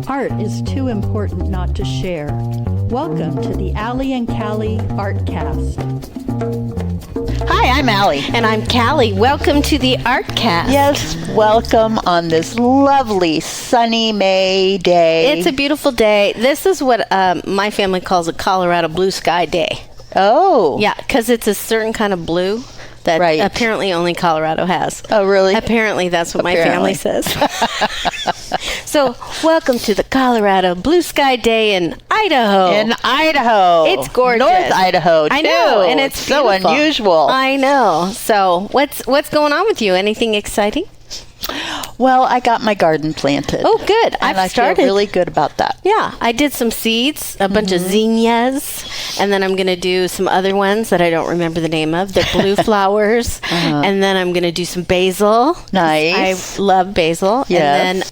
Art is too important not to share. Welcome to the Allie and Callie Artcast. Hi, I'm Allie. And I'm Callie. Welcome to the Artcast. Yes, welcome on this lovely sunny May day. It's a beautiful day. This is what my family calls a Colorado blue sky day. Oh. Yeah, because it's a certain kind of blue that apparently only Colorado has. Oh, really? Apparently, that's what my family says. So, welcome to the Colorado Blue Sky Day in Idaho. In Idaho. It's gorgeous. North Idaho, too. I know, and it's so beautiful. unusual. I know. So, what's going on with you? Anything exciting? Well, I got my garden planted. Oh, good. And I feel really good about that. Yeah, I did some seeds, a bunch of zinnias, and then I'm going to do some other ones that I don't remember the name of. They're blue flowers, and then I'm going to do some basil. Nice. I love basil. Yes. And then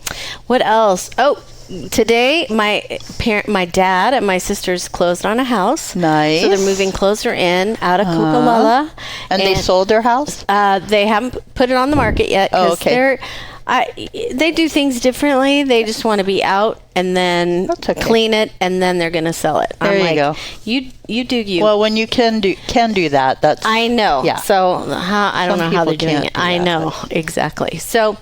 what else? Oh, today my dad and my sisters closed on a house. Nice. So they're moving closer in out of Kukalala. And they sold their house? They haven't put it on the market yet. Oh, okay. They do things differently. They just want to be out and then clean it, and then they're going to sell it. There you go. You do you. Well, when you can do that, that's... I know. Yeah. So I don't know how they're doing it. I know. Exactly. So,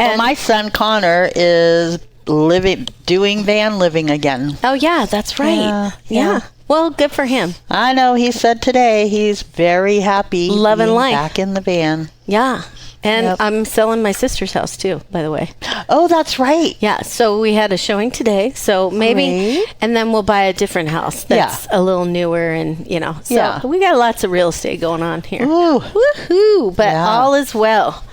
and my son Connor is doing van living again. Oh, yeah, that's right. Yeah. Well, good for him. I know. He said today he's very happy. Loving life. Back in the van. Yeah. And I'm selling my sister's house, too, by the way. Oh, that's right. Yeah. So we had a showing today. So maybe, and then we'll buy a different house that's a little newer and, So we got lots of real estate going on here. Ooh. Woohoo. But all is well.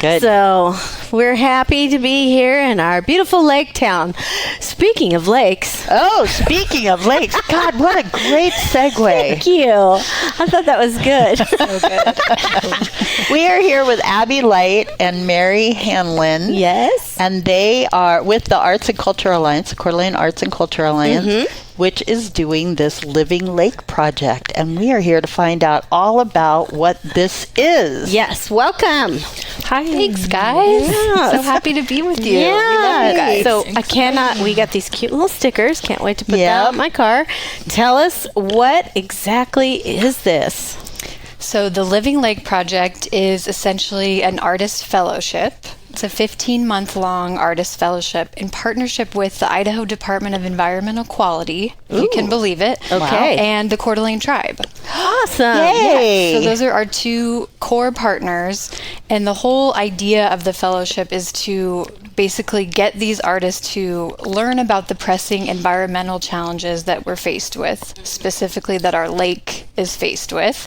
Good. So we're happy to be here in our beautiful lake town. Speaking of lakes. Oh, speaking of lakes. God, what a great segue. Thank you. I thought that was good. So good. We are here with Abby Light and Mary Hanlin. Yes. And they are with the Arts and Culture Alliance, the Coeur d'Alene Arts and Culture Alliance, which is doing this Living Lake project. And we are here to find out all about what this is. Yes. Welcome. Hi. Thanks, guys. Yes. So happy to be with you. Yeah. We love you guys. So we got these cute little stickers. Can't wait to put that on my car. Tell us, what exactly is this? So the Living Lake project is essentially an artist fellowship. It's a 15-month-long artist fellowship in partnership with the Idaho Department of Environmental Quality, if you can believe it, and the Coeur d'Alene Tribe. Awesome. Yay. So those are our two core partners, and the whole idea of the fellowship is to basically get these artists to learn about the pressing environmental challenges that we're faced with, specifically that our lake is faced with,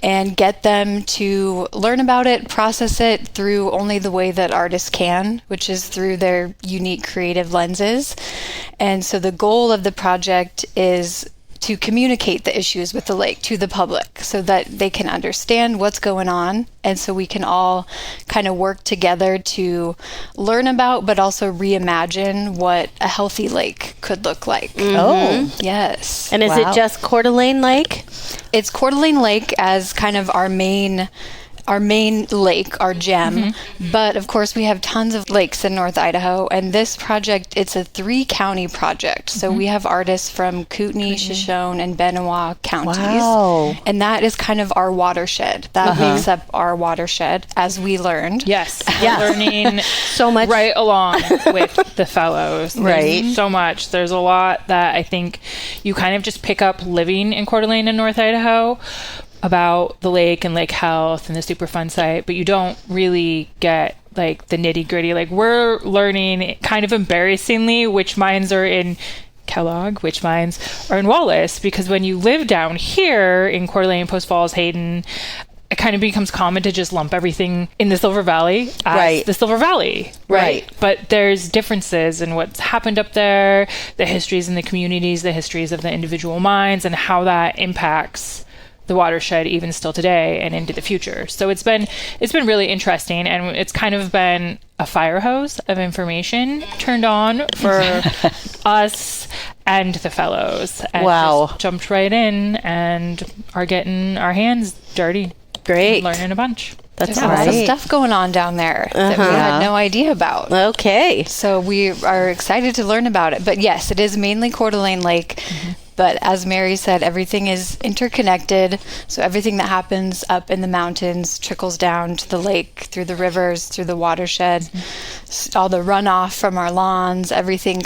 and get them to learn about it, process it through only the way that artists can, which is through their unique creative lenses. And so the goal of the project is to communicate the issues with the lake to the public so that they can understand what's going on, and so we can all kind of work together to learn about but also reimagine what a healthy lake could look like. Oh. Yes. And is it just Coeur d'Alene Lake? It's Coeur d'Alene Lake as kind of our main lake, our gem. But of course we have tons of lakes in North Idaho, and this project, it's a 3-county project. So we have artists from Kootenai, Shoshone, and Benewah counties. Wow. And that is kind of our watershed. That makes up our watershed, as we learned. Yes. Learning so much right along with the fellows. Right. There's so much. There's a lot that I think you kind of just pick up living in Coeur d'Alene in North Idaho about the lake and lake health and the Superfund site, but you don't really get like the nitty gritty. Like, we're learning kind of embarrassingly which mines are in Kellogg, which mines are in Wallace, because when you live down here in Coeur d'Alene, Post Falls, Hayden, it kind of becomes common to just lump everything in the Silver Valley as the Silver Valley. Right. But there's differences in what's happened up there, the histories in the communities, the histories of the individual mines, and how that impacts the watershed even still today and into the future. So it's been really interesting, and it's kind of been a fire hose of information turned on for us and the fellows. And just jumped right in and are getting our hands dirty. Great. Learning a bunch. That's There's a lot of Right. stuff going on down there that we Yeah. had no idea about. Okay. So we are excited to learn about it. But yes, it is mainly Coeur d'Alene Lake. But as Mary said, everything is interconnected. So everything that happens up in the mountains trickles down to the lake, through the rivers, through the watershed, all the runoff from our lawns, everything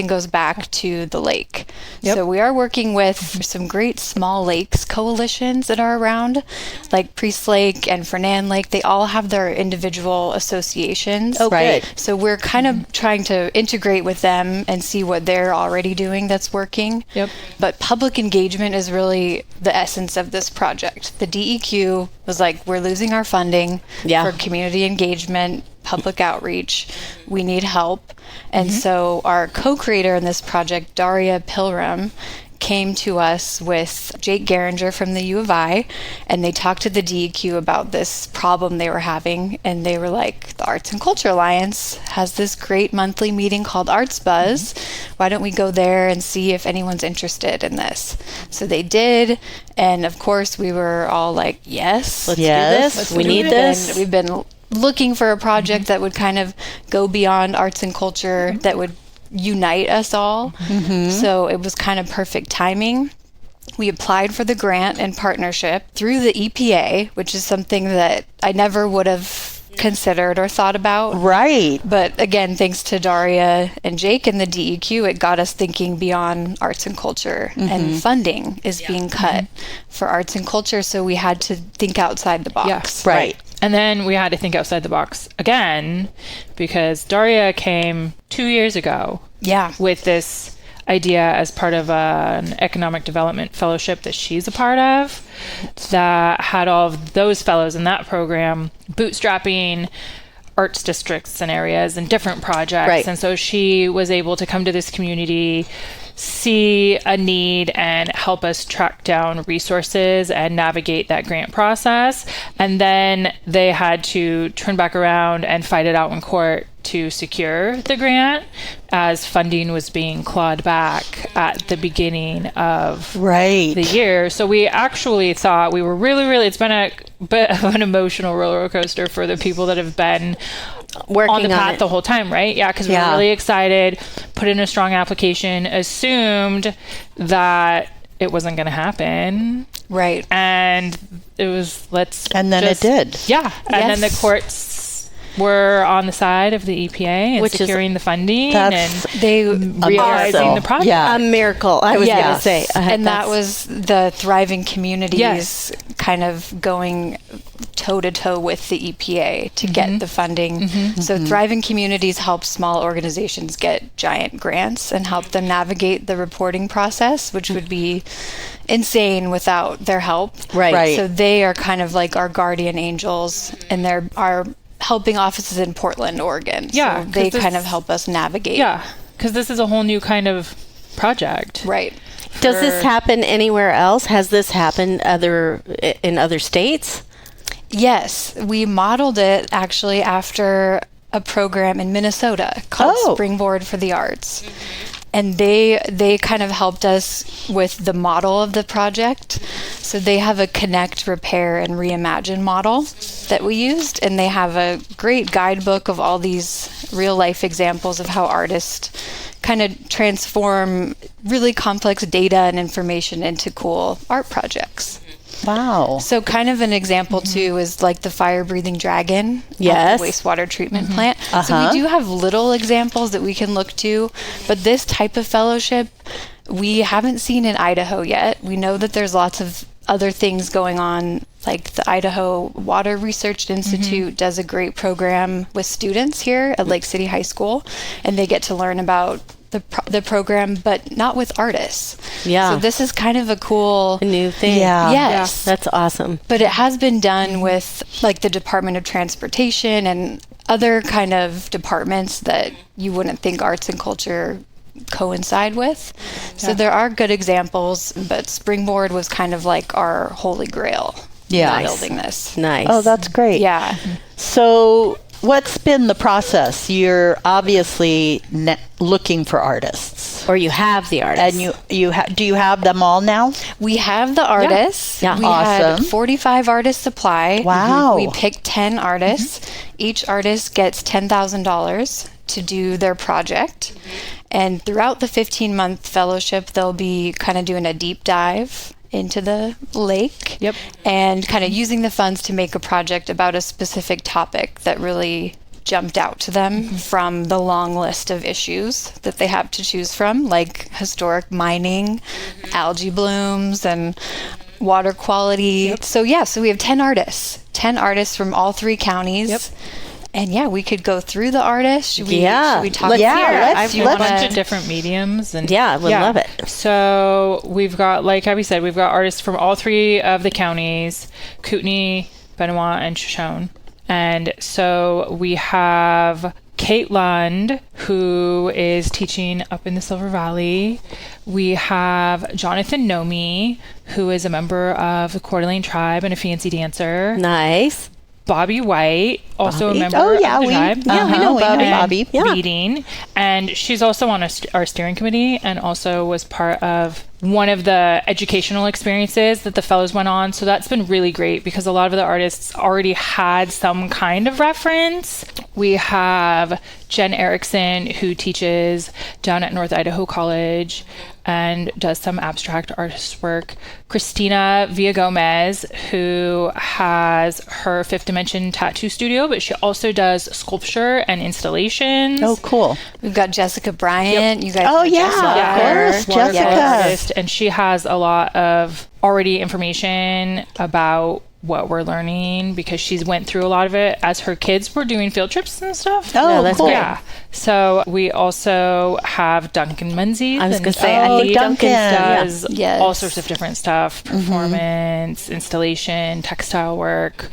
goes back to the lake. Yep. So we are working with some great small lakes coalitions that are around, like Priest Lake and Fernan Lake. They all have their individual associations. Oh, Right. good. So we're kind of trying to integrate with them and see what they're already doing that's working. Yep. But public engagement is really the essence of this project. The DEQ was like, we're losing our funding Yeah. for community engagement, public outreach. We need help. And so our co-creator in this project, Daria Pilgrim, came to us with Jake Geringer from the U of I, and they talked to the DEQ about this problem they were having, and they were like, the Arts and Culture Alliance has this great monthly meeting called Arts Buzz. Why don't we go there and see if anyone's interested in this? So they did, and of course we were all like, yes, Let's Yes. do this. Let's We do need it. this. We've been looking for a project that would kind of go beyond arts and culture, that would unite us all. So it was kind of perfect timing. We applied for the grant and partnership through the EPA, which is something that I never would have considered or thought about. Right. But again, thanks to Daria and Jake and the DEQ, it got us thinking beyond arts and culture. And funding is being cut for arts and culture, so we had to think outside the box. Yes. Right. And then we had to think outside the box again because Daria came 2 years ago Yeah. with this idea as part of an economic development fellowship that she's a part of that had all of those fellows in that program bootstrapping arts districts and areas and different projects. Right. And so she was able to come to this community, see a need, and help us track down resources and navigate that grant process. And then they had to turn back around and fight it out in court to secure the grant as funding was being clawed back at the beginning of Right. the year. So we actually thought we were really, it's been a bit of an emotional roller coaster for the people that have been Working on the on path it. the whole time, right? Yeah, because we Yeah. were really excited, put in a strong application, assumed that it wasn't going to happen. Right. And it was, And then it did. Yeah. And then the Yes. courts were on the side of the EPA and Which is- securing the funding That's and They realizing awesome. the project. Yeah. A miracle, I was going to Yes. say. And that was the thriving communities Yes. kind of going toe to toe with the EPA to get the funding. So thriving communities help small organizations get giant grants and help them navigate the reporting process, which would be insane without their help. Right. Right. So they are kind of like our guardian angels, and they're our helping offices in Portland, Oregon. Yeah, So they 'cause kind this- of help us navigate. Yeah. Because this is a whole new kind of project. Right. Does this happen anywhere else? Has this happened in other states? Yes, we modeled it actually after a program in Minnesota called Oh. Springboard for the Arts. And they kind of helped us with the model of the project. So they have a connect, repair, and reimagine model that we used. And they have a great guidebook of all these real life examples of how artists kind of transform really complex data and information into cool art projects. Wow. So kind of an example too is like the fire breathing dragon Yes. at the wastewater treatment plant. So we do have little examples that we can look to, but this type of fellowship we haven't seen in Idaho yet. We know that there's lots of other things going on, like the Idaho Water Research Institute does a great program with students here at Lake City High School, and they get to learn about the program, but not with artists. Yeah. So this is kind of a cool A new thing. Yeah. Yes. That's awesome. But it has been done with like the Department of Transportation and other kind of departments that you wouldn't think arts and culture coincide with. So there are good examples, but Springboard was kind of like our holy grail. Yeah. in building this. Nice. Oh, that's great. Yeah. So what's been the process? You're obviously looking for artists. Or you have the artists. And do you have them all now? We have the artists. Yeah. We Awesome. had 45 artists apply. Wow. We picked 10 artists. Each artist gets $10,000 to do their project. And throughout the 15-month fellowship, they'll be kind of doing a deep dive into the lake. Yep. And kind of using the funds to make a project about a specific topic that really jumped out to them from the long list of issues that they have to choose from, like historic mining, algae blooms, and water quality. So we have 10 artists from all 3 counties. Yep. And we could go through the artists. Should we talk Let's here? hear it. Do you A bunch wanna- of different mediums, and Yeah, I would love it. So we've got, like Abby said, we've got artists from all 3 of the counties: Kootenai, Benewah, and Shoshone. And so we have Kate Lund, who is teaching up in the Silver Valley. We have Jonathan Nomi, who is a member of the Coeur d'Alene tribe and a fancy dancer. Nice. Bobby White, also Bobby. a member Oh, of yeah, the we tribe. know Bobby. And Bobby. Yeah. leading. And she's also on our steering committee, and also was part of one of the educational experiences that the fellows went on. So that's been really great because a lot of the artists already had some kind of reference. We have Jen Erickson, who teaches down at North Idaho College and does some abstract artist work. Christina Villagomez, who has her Fifth Dimension tattoo studio, but she also does sculpture and installations. Oh, cool. We've got Jessica Bryant. You guys Oh, know yeah, Jessica. of course. Watercolor Jessica. artist, and she has a lot of already information about what we're learning because she's went through a lot of it as her kids were doing field trips and stuff. Oh, that's cool. great. Yeah. So we also have Duncan Menzies. I was and gonna say, I Oh, need Duncan. does Yes. all sorts of different stuff: performance, installation, textile work.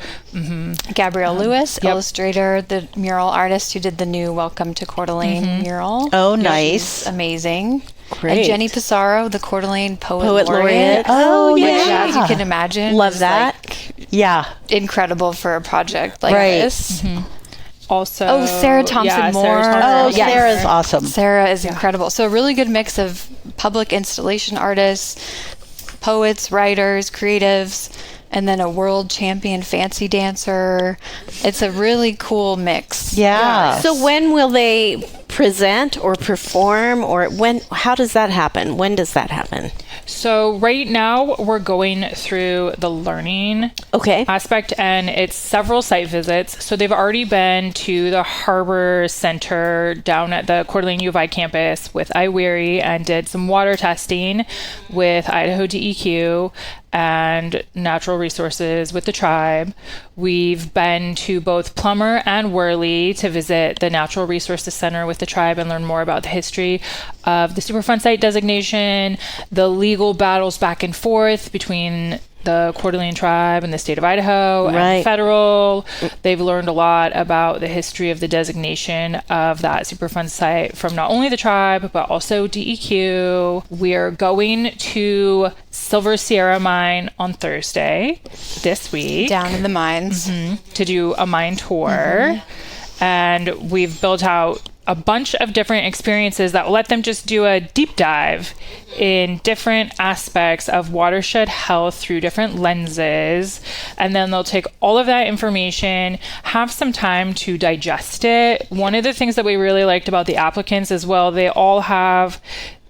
Gabrielle Lewis, Yep. illustrator, the mural artist who did the new Welcome to Coeur d'Alene mural. Oh, She's nice. amazing. Great. And Jenny Pissarro, the Coeur d'Alene Poet Poet laureate. Laureate. Oh, Which, yeah. as you can imagine, Love is, that. Yeah. incredible for a project like Right. this. Also, Oh, Sarah Thompson Moore. Oh, Yes. Sarah's awesome. Sarah is incredible. So a really good mix of public installation artists, poets, writers, creatives, and then a world champion fancy dancer. It's a really cool mix. Yeah. So when will they present or perform, or how does that happen? When does that happen? So right now we're going through the learning Okay. aspect, and it's several site visits. So they've already been to the Harbor Center down at the Coeur d'Alene U of I campus with iWeary and did some water testing with Idaho DEQ and natural resources with the tribe. We've been to both Plummer and Worley to visit the Natural Resources Center with the tribe and learn more about the history of the Superfund site designation, the legal battles back and forth between the Coeur d'Alene tribe and the state of Idaho Right. and federal. They've learned a lot about the history of the designation of that Superfund site from not only the tribe, but also DEQ. We're going to Silver Sierra Mine on Thursday this week Down in the mines. to do a mine tour. And we've built out a bunch of different experiences that will let them just do a deep dive in different aspects of watershed health through different lenses. And then they'll take all of that information, have some time to digest it. One of the things that we really liked about the applicants as well, they all have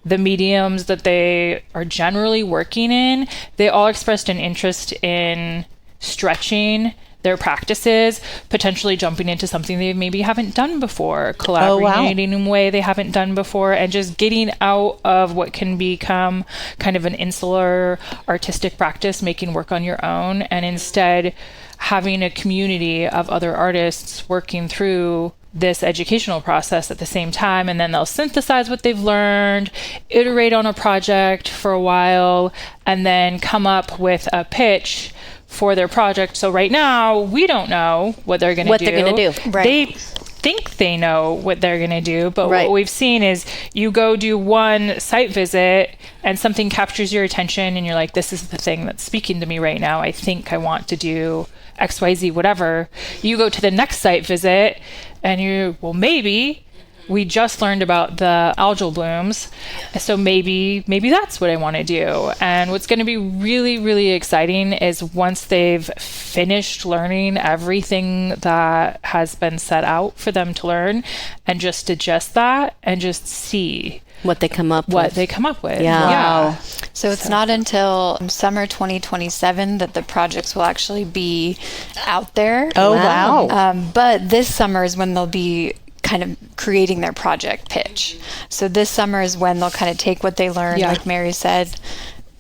the mediums that they are generally working in. They all expressed an interest in stretching their practices, potentially jumping into something they maybe haven't done before, collaborating in a way they haven't done before, and just getting out of what can become kind of an insular artistic practice, making work on your own, and instead having a community of other artists working through this educational process at the same time. And then they'll synthesize what they've learned, iterate on a project for a while, and then come up with a pitch for their project. So right now we don't know what they're going to do. What they're gonna do. Right. They think they know what they're going to do, but Right. what we've seen is you go do one site visit and something captures your attention and you're like, this is the thing that's speaking to me right now. I think I want to do XYZ, whatever. You go to the next site visit and maybe we just learned about the algal blooms, so maybe that's what I want to do. And what's going to be really, really exciting is once they've finished learning everything that has been set out for them to learn, and just digest that and just see What they come up what with. they come up with. Yeah. Wow. So it's not until summer 2027 that the projects will actually be out there. Oh, wow. But this summer is when they'll be kind of creating their project pitch. So this summer is when they'll kind of take what they learned, Yeah. like Mary said,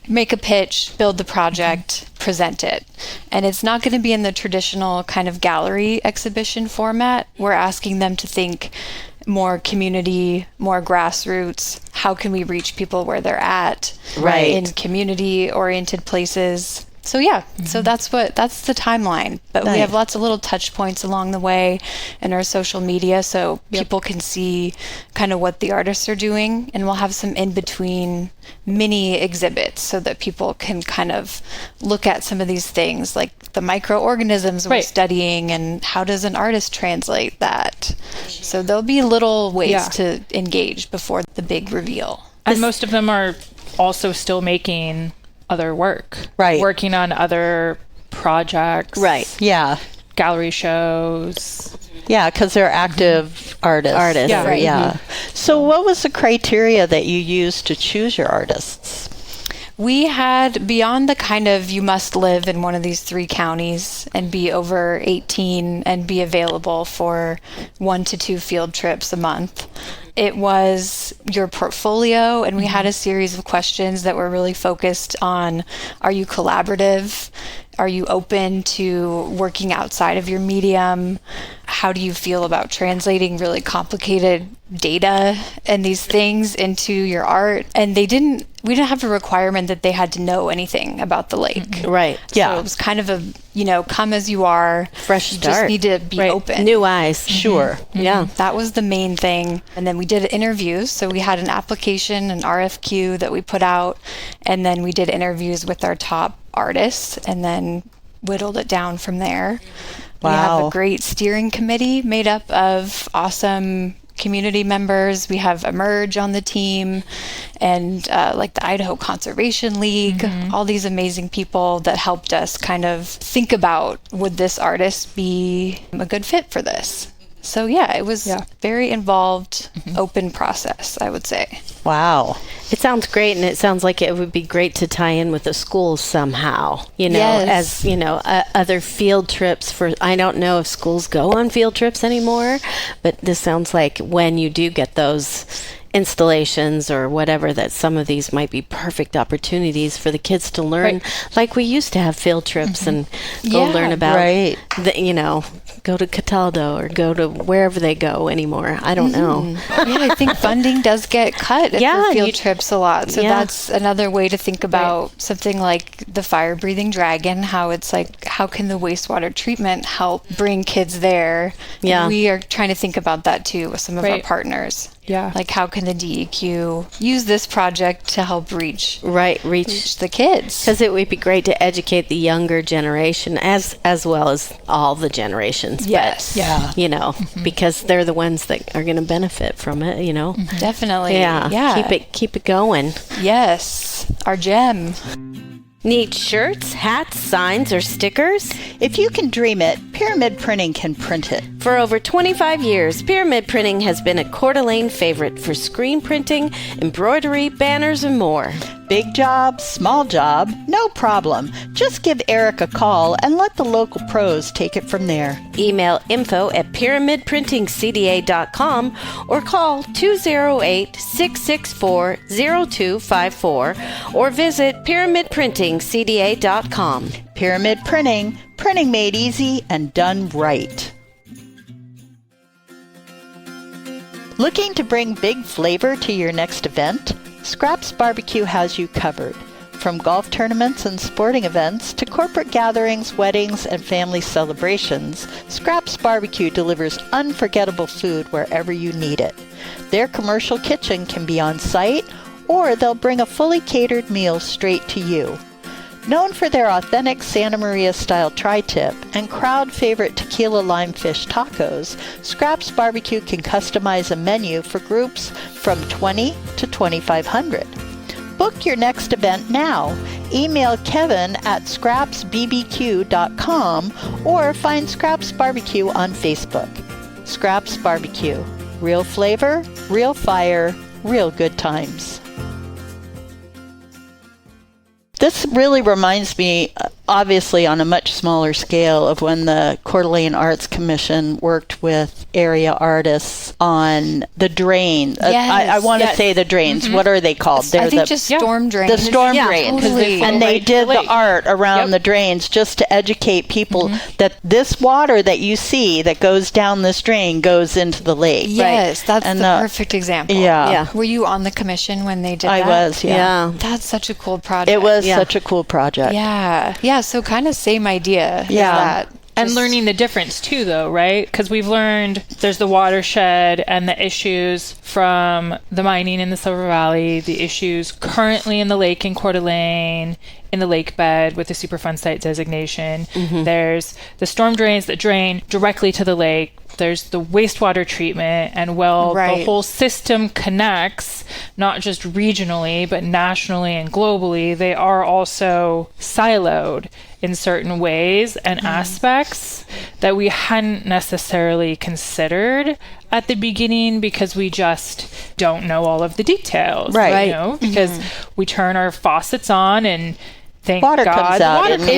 make a pitch, build the project, present it. And it's not going to be in the traditional kind of gallery exhibition format. We're asking them to think more community, more grassroots. How can we reach people where they're at? Right. In community oriented places. So yeah, so that's the timeline. But we have Nice. lots of little touch points along the way in our social media so people can see kind of what the artists are doing, and we'll have some in between mini exhibits so that people can kind of look at some of these things like the microorganisms we're Right. studying and how does an artist translate that. So there'll be little ways Yeah. to engage before the big reveal. And most of them are also still making other work. Right. Working on other projects. Right. Yeah. Gallery shows. Yeah, because they're active artists. Artists, Yeah. right. Yeah. So what was the criteria that you used to choose your artists? We had, beyond the kind of you must live in one of these 3 counties and be over 18 and be available for 1 to 2 field trips a month, it was your portfolio. And we had a series of questions that were really focused on, are you collaborative? Are you open to working outside of your medium? How do you feel about translating really complicated data and these things into your art? And we didn't have a requirement that they had to know anything about the lake. Right. Yeah. So it was kind of a, come as you are. Fresh You just start. need to be open. New eyes. Sure. Yeah. That was the main thing. And then we did interviews. So we had an application, an RFQ that we put out. And then we did interviews with our top artists and then whittled it down from there. We have Wow. a great steering committee made up of awesome community members. We have Emerge on the team and like the Idaho Conservation League, all these amazing people that helped us kind of think about, would this artist be a good fit for this? So yeah, it was very involved, open process, I would say. Wow. It sounds great, and it sounds like it would be great to tie in with the schools somehow, Yes. as, other field trips for, I don't know if schools go on field trips anymore, but this sounds like when you do get those installations or whatever, that some of these might be perfect opportunities for the kids to learn, like we used to have field trips and go Yeah. learn about, Right. go to Cataldo or go to wherever they go anymore. I don't know. Yeah, I think funding does get cut Yeah, for field you- trips a lot. So Yeah. that's another way to think about something like the fire-breathing dragon, how it's like, how can the wastewater treatment help bring kids there? Yeah. And we are trying to think about that too with some of our Right. partners. Yeah. Like, how can the DEQ use this project to help reach Reach the kids? Because it would be great to educate the younger generation as well as all the generations. Yes. Yeah. But, because they're the ones that are going to benefit from it, Definitely. Yeah. Yeah. Keep it going. Yes. Our gem. Need shirts, hats, signs, or stickers? If you can dream it, Pyramid Printing can print it. For over 25 years, Pyramid Printing has been a Coeur d'Alene favorite for screen printing, embroidery, banners, and more. Big job, small job, no problem. Just give Eric a call and let the local pros take it from there. Email info@pyramidprintingcda.com or call 208-664-0254 or visit pyramidprintingcda.com. Pyramid Printing, printing made easy and done right. Looking to bring big flavor to your next event? Scraps Barbecue has you covered. From golf tournaments and sporting events to corporate gatherings, weddings, and family celebrations, Scraps Barbecue delivers unforgettable food wherever you need it. Their commercial kitchen can be on site, or they'll bring a fully catered meal straight to you. Known for their authentic Santa Maria-style tri-tip and crowd-favorite tequila lime fish tacos, Scraps Barbecue can customize a menu for groups from 20 to 2,500. Book your next event now. Email Kevin at scrapsbbq.com or find Scraps Barbecue on Facebook. Scraps Barbecue. Real flavor, real fire, real good times. This really reminds me, obviously on a much smaller scale, of when the Coeur d'Alene Arts Commission worked with area artists on the drain. I want to say the drains. What are they called? I think just storm drains. The storm drains. Totally. And they did the art around the drains just to educate people that this water that you see that goes down this drain goes into the lake. Yes, that's the perfect example. Yeah. Were you on the commission when they did that? I was, yeah. That's such a cool project. It was such a cool project. Yeah, so kind of same idea. Yeah. And learning the difference too, though, right? Because we've learned there's the watershed and the issues from the mining in the Silver Valley, the issues currently in the lake in Coeur d'Alene, in the lake bed with the Superfund site designation. There's the storm drains that drain directly to the lake. There's the wastewater treatment, and the whole system connects, not just regionally, but nationally and globally. They are also siloed in certain ways and aspects that we hadn't necessarily considered at the beginning because we just don't know all of the details. Right. You know, because we turn our faucets on and thank Water God comes the out. water And comes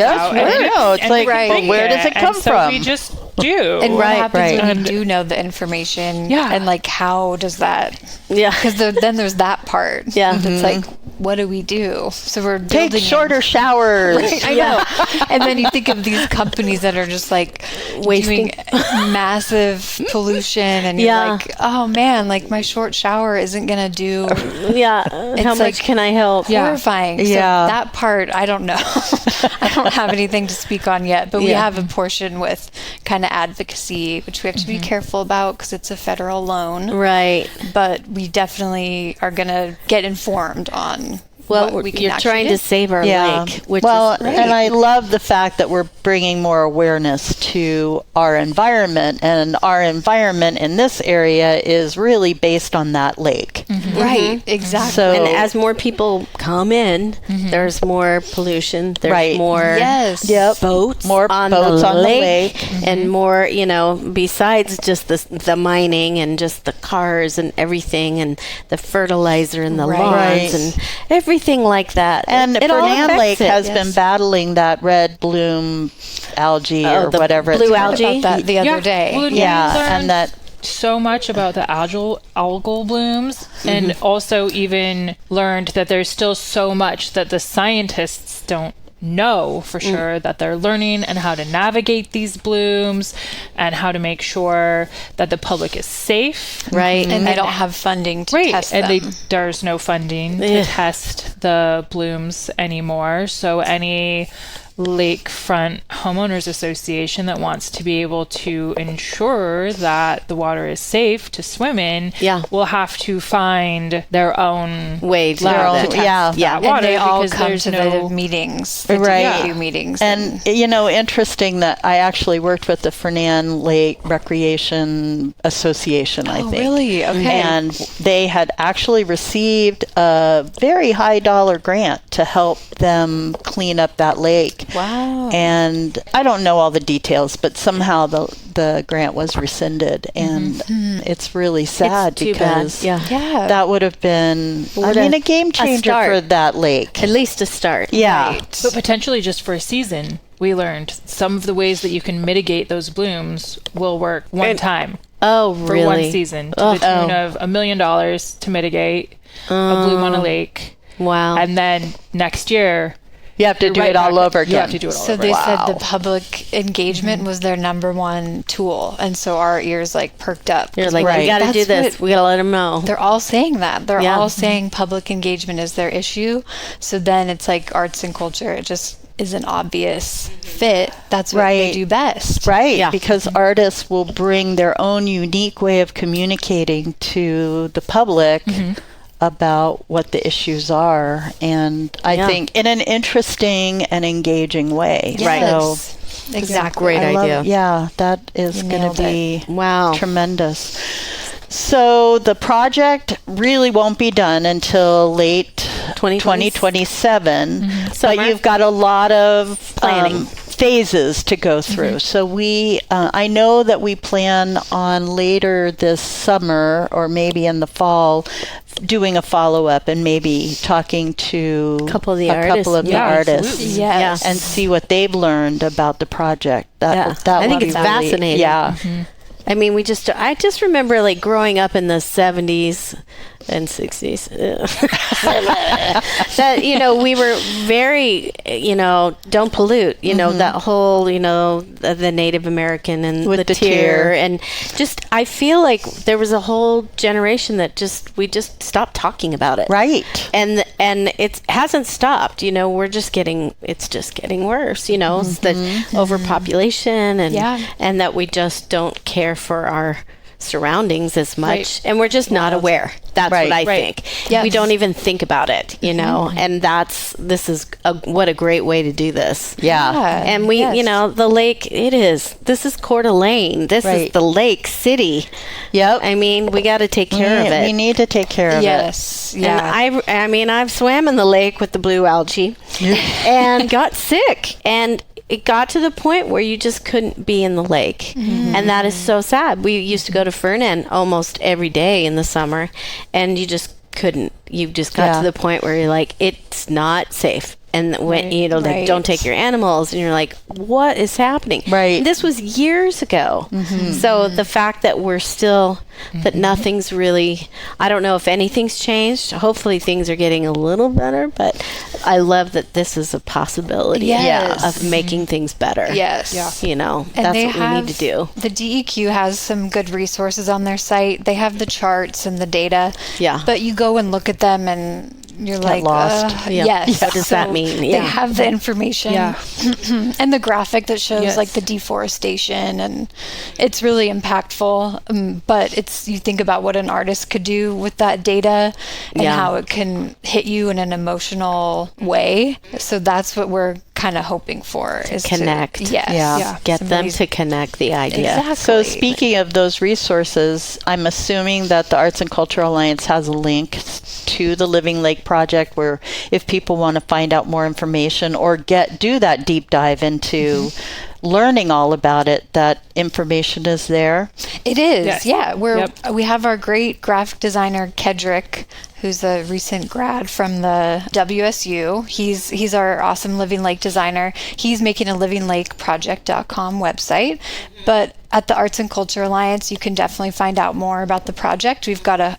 out. it's like, well, where does it come and so from? we just do. And what happens when you do know the information? Yeah. And like, how does that? Yeah. Because then there's that part. Yeah. It's like, what do we do? So we're Take building shorter showers. I know. And then you think of these companies that are just like Wasting. doing massive pollution, and you're like, oh man, like my short shower isn't gonna do. How much can I help? Horrifying. So that part, I don't know. I don't have anything to speak on yet, but we have a portion with kind of advocacy, which we have to be careful about because it's a federal loan. Right. But we definitely are going to get informed on Well, what we can you're actually trying do. to save our lake, which well, is great. and I love the fact that we're bringing more awareness to our environment, and our environment in this area is really based on that lake. Right, exactly. So, And as more people come in, there's more pollution. There's more boats, more on, boats the on the lake, lake. and more, besides just the mining and just the cars and everything and the fertilizer and the lawns and everything like that. And it all Fernand affects Lake it. has been battling that red bloom algae or the whatever blue it's algae? called. About that the other day. Well, And that so much about the algal blooms, and also even learned that there's still so much that the scientists don't know for sure, that they're learning, and how to navigate these blooms and how to make sure that the public is safe. Right. And they don't have funding to test and them. there's no funding to test the blooms anymore. So any lakefront homeowners association that wants to be able to ensure that the water is safe to swim in will have to find their own way to test that water, and they all because come there's to no the meetings, the Right. DEQ meetings. And, interesting that I actually worked with the Fernand Lake Recreation Association, I think. Really? Okay. And they had actually received a very high dollar grant to help them clean up that lake. Wow. And I don't know all the details, but somehow the grant was rescinded. And it's really sad It's too bad. because Yeah. that would have been, a game changer start. for that lake. At least a start. Yeah. But potentially just for a season, we learned some of the ways that you can mitigate those blooms will work one time Oh, for really? one season, to the tune of $1 million to mitigate a bloom on a lake. Wow. And then next year, You have to do right it all back. over again. You have to do it all So over they again. said the public engagement was their number one tool, and so our ears like perked up. You're like, Right. we got to do That's this. what- We got to let them know. They're all saying that. They're Yeah. all saying public engagement is their issue. So then it's like arts and culture. It just is an obvious fit. That's what they Right. do best. Right, Yeah. because artists will bring their own unique way of communicating to the public about what the issues are, and I Yeah. think in an interesting and engaging way. Yes. So Exactly. great I love- idea. yeah, that is You going nailed to be Wow. tremendous. So the project really won't be done until late 2027, but Summer. you've got a lot of Planning. phases to go through. So I know that we plan on later this summer or maybe in the fall doing a follow-up and maybe talking to Couple of the a artists. couple of the Yeah, artists absolutely. Yes. and see what they've learned about the project. Yeah. That I think would it's be really- fascinating. Yeah. I mean, I just remember like growing up in the 70s and 60s. That, we were very, don't pollute, that whole, the Native American and With the tear. tear. And just, I feel like there was a whole generation that we just stopped talking about it. Right. And it hasn't stopped, it's just getting worse, It's the overpopulation and that we just don't care for our surroundings as much, Right. and we're just not aware. That's Right. what I Right. think. Yes. We don't even think about it, and this is what a great way to do this. Yeah. And we, Yes. the lake, this is Coeur d'Alene. This Right. is the lake city. Yep. I mean, we got to take care of it. We need to take care of it. Yes. Yeah. And I mean, I've swam in the lake with the blue algae and got sick. And it got to the point where you just couldn't be in the lake. And that is so sad. We used to go to Fernan almost every day in the summer, and you just couldn't. You just got Yeah. to the point where you're like, it's not safe. And when, like, Right. don't take your animals. And you're like, what is happening? Right. And this was years ago. So the fact that we're still, that nothing's really, I don't know if anything's changed. Hopefully things are getting a little better, but I love that this is a possibility Yes. of making things better. Yes. Yeah. And That's they what we need to do. The DEQ has some good resources on their site. They have the charts and the data. Yeah. But you go and look at them and you're like, lost. Yeah. yes. What does that mean? They Yeah. have the information Yeah. and the graphic that shows Yes. like the deforestation, and it's really impactful. But you think about what an artist could do with that data and Yeah. how it can hit you in an emotional way. So that's what we're kind of hoping for, is Connect. yes. Yeah. Get them Somebody's- to connect the idea. Exactly. So speaking of those resources, I'm assuming that the Arts and Culture Alliance has a link to the Living Lake Project where if people want to find out more information or do that deep dive into learning all about it, that information is there. It is, Yes. yeah. Yep. We have our great graphic designer Kedrick, who's a recent grad from the WSU. He's our awesome Living Lake designer. He's making a livinglake.project.com website, but at the Arts and Culture Alliance, you can definitely find out more about the project. We've got a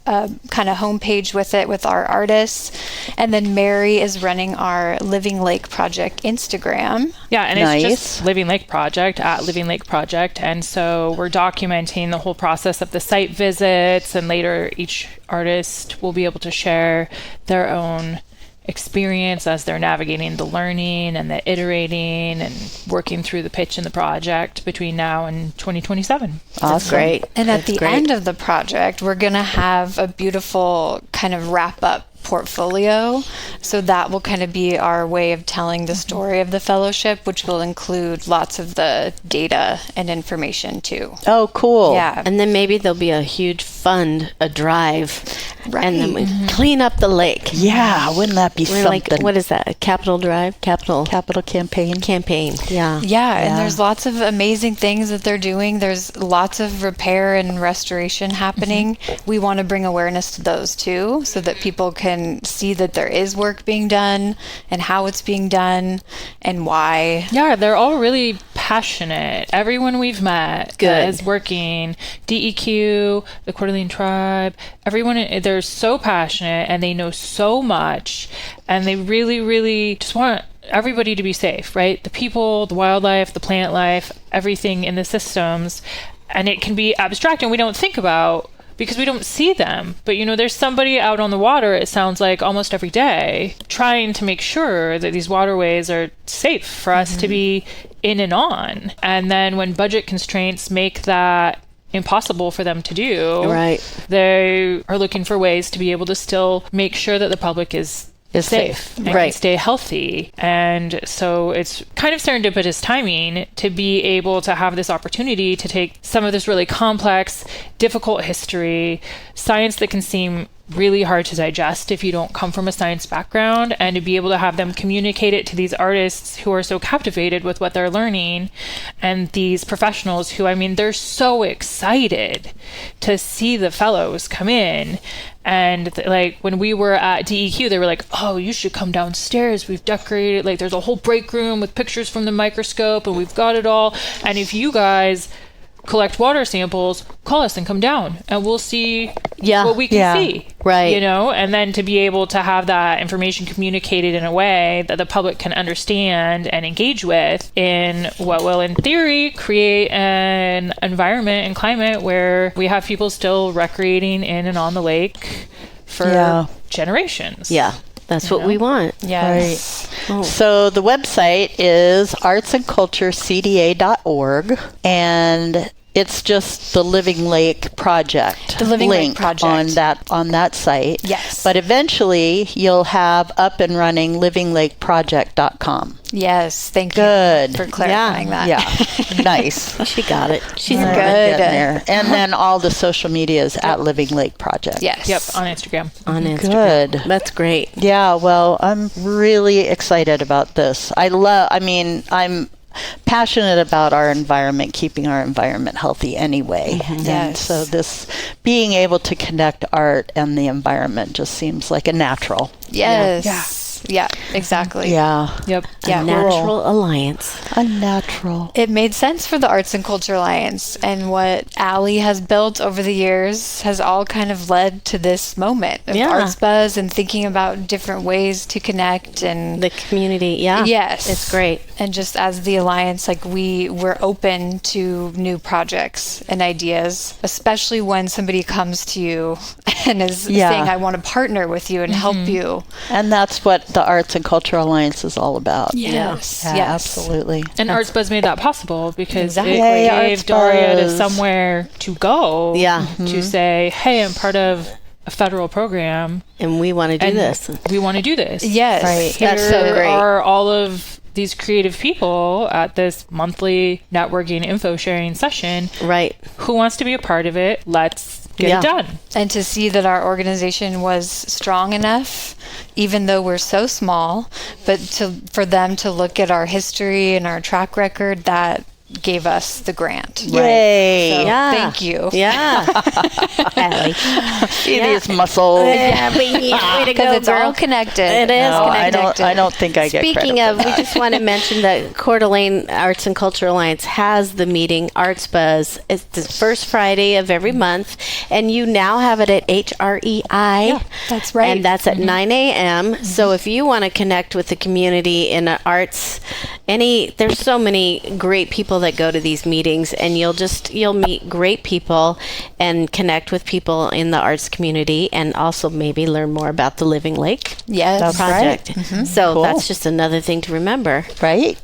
kind of homepage with it with our artists, and then Mary is running our Living Lake Project Instagram. Yeah, and Nice. it's just Living Lake Project at Living Lake Project. And so we're documenting the whole process of the site visits, and later each artist will be able to share their own experience as they're navigating the learning and the iterating and working through the pitch and the project between now and 2027. That's great. And at That's the great. end of the project, we're going to have a beautiful kind of wrap up portfolio. So that will kind of be our way of telling the story of the fellowship, which will include lots of the data and information too. Oh, cool. Yeah. And then maybe there'll be a huge fund, a drive, and then we clean up the lake. Yeah, wouldn't that be We're something? like, what is that? A capital drive? Capital Campaign. campaign. Yeah. Yeah, and there's lots of amazing things that they're doing. There's lots of repair and restoration happening. We want to bring awareness to those too, so that people can see that there is work being done and how it's being done and why. Yeah, they're all really passionate. Everyone we've met that is working, DEQ, the Coeur d'Alene tribe, everyone, they're so passionate and they know so much, and they really, really just want everybody to be safe, right? The people, the wildlife, the plant life, everything in the systems. And it can be abstract and we don't think about because we don't see them. But, there's somebody out on the water, it sounds like almost every day, trying to make sure that these waterways are safe for us to be in and on. And then when budget constraints make that impossible for them to do, Right. they are looking for ways to be able to still make sure that the public is safe and Right. can stay healthy. And so it's kind of serendipitous timing to be able to have this opportunity to take some of this really complex, difficult history, science that can seem really hard to digest if you don't come from a science background, and to be able to have them communicate it to these artists who are so captivated with what they're learning, and these professionals who, they're so excited to see the fellows come in. And like when we were at DEQ, they were like, oh, you should come downstairs. We've decorated, like there's a whole break room with pictures from the microscope and we've got it all. And if you guys collect water samples, call us and come down and we'll see what we can see. Right. And then to be able to have that information communicated in a way that the public can understand and engage with in what will, in theory, create an environment and climate where we have people still recreating in and on the lake for generations. Yeah. That's what we want. Yes. Right. So the website is artsandculturecda.org, and it's just the Living Lake Project. The Living Lake link Project. on that site. Yes. But eventually you'll have up and running livinglake.project.com. Yes. Thank Good. you for clarifying that. Yeah. Nice. She got it. She's All right, good. getting there. And then all the social medias at Living Lake Project. Yes. Yep, on Instagram. On Instagram. Good. That's great. Yeah, well, I'm really excited about this. I'm passionate about our environment, keeping our environment healthy anyway. And Yes. so this being able to connect art and the environment just seems like a natural. Yes. Yeah, exactly. Yeah. Yep. Yeah. A natural alliance. A natural. It made sense for the Arts and Culture Alliance, and what Allie has built over the years has all kind of led to this moment of Arts Buzz and thinking about different ways to connect and The community. Yeah. Yes. It's great. And just as the Alliance, like we're open to new projects and ideas, especially when somebody comes to you and is saying, I want to partner with you and help you. And that's what the Arts and Culture Alliance is all about. Yes. Yeah, Yes. absolutely. And Arts Buzz made that possible because Exactly. it Yay, gave Arts Daria Buzz. somewhere to go Yeah. to say, hey, I'm part of a federal program And we want to do and this. we want to do this. Yes. Right. Here That's so great. are all of these creative people at this monthly networking info sharing session. Right. Who wants to be a part of it? Let's get Yeah. it done. And to see that our organization was strong enough, even though we're so small, but for them to look at our history and our track record, that gave us the grant. Yay. So Yeah. thank you. Yeah. Allie. See these muscles. Yeah, but way to Because go, it's girl. all connected. It is No, connected. I don't think I get Speaking credit of, for we that. just want to mention that Coeur d'Alene Arts and Culture Alliance has the meeting Arts Buzz. It's the first Friday of every month, and you now have it at HREI. That's right. And that's at 9 a.m. So if you want to connect with the community in the arts, there's so many great people that go to these meetings, and you'll meet great people and connect with people in the arts community, and also maybe learn more about the Living Lake Yes. That's project. right. So Cool. that's just another thing to remember. Right?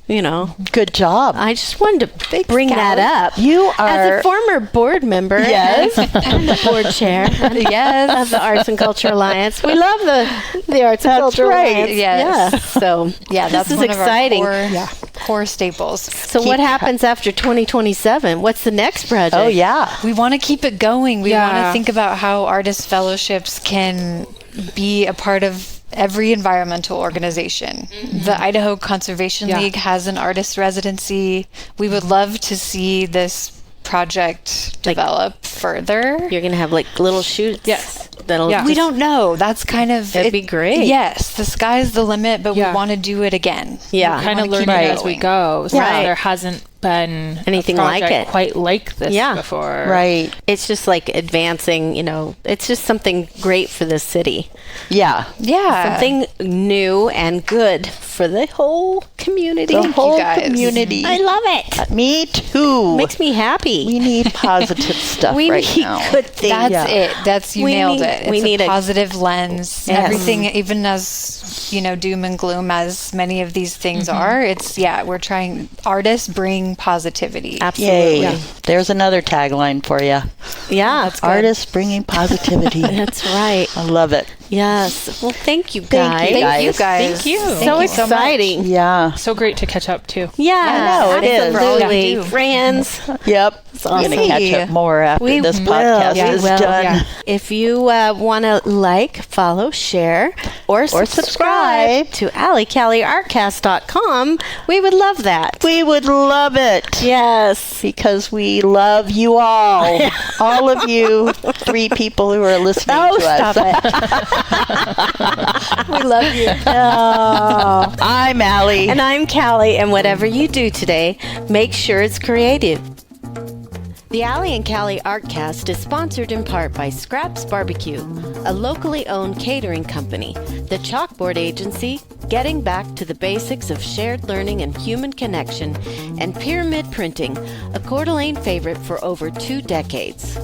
Good job. I just wanted to bring that up. You As are a former board member, Yes. and the board chair of the Arts and Culture Alliance, we love the Arts and That's Culture right. Alliance. Yes. Yeah. So That's this is one exciting. of our core staples. So what happens after 2027? What's the next project? Oh yeah. We want to keep it going. We want Yeah. to think about how artist fellowships can be a part of every environmental organization. The Idaho Conservation League has an artist residency. We would love to see this project develop further. You're going to have like little shoots. Yes. That'll Yeah. We don't know. That's kind of That'd be great. Yes, the sky's the limit, but Yeah. we want to do it again. Yeah. Kind of wanna keep learning it as we going. go. So Right. there hasn't been Anything a like project it. quite like this Yeah. before. Right. It's just like advancing, it's just something great for the city. Yeah. Yeah. Something new and good for the whole community. The whole guys. community. I love it. Me too. Makes me happy. We need positive stuff We right need now. good things. That's it. You We nailed need- it. we It's need a a- positive lens. Yes. Everything, even as doom and gloom as many of these things are. We're trying. Artists bring positivity. Absolutely. Yay. There's another tagline for you. Yeah. Artists bringing positivity. That's right. I love it. Yes. Well, thank you Thank guys. you, Thank you guys. guys. Thank you. Thank So you so much. exciting. Yeah. So great to catch up too. Yeah, I know, it is. absolutely. Yeah. Friends. Yep. awesome. We're going to catch up more after We this will. podcast We is will. done. Yeah. If you want to follow, share, or subscribe to AllieCallieArtcast.com, we would love that. We would love it. Yes. Because we love you all. All of you 3 people who are listening Oh, to us. stop it. We love you. Oh. I'm Allie. And I'm Callie, and whatever you do today, make sure it's creative. The Allie and Callie Artcast is sponsored in part by Scraps Barbecue, a locally owned catering company, the Chalkboard Agency, Getting Back to the Basics of Shared Learning and Human Connection, and Pyramid Printing, a Coeur d'Alene favorite for over 2 decades.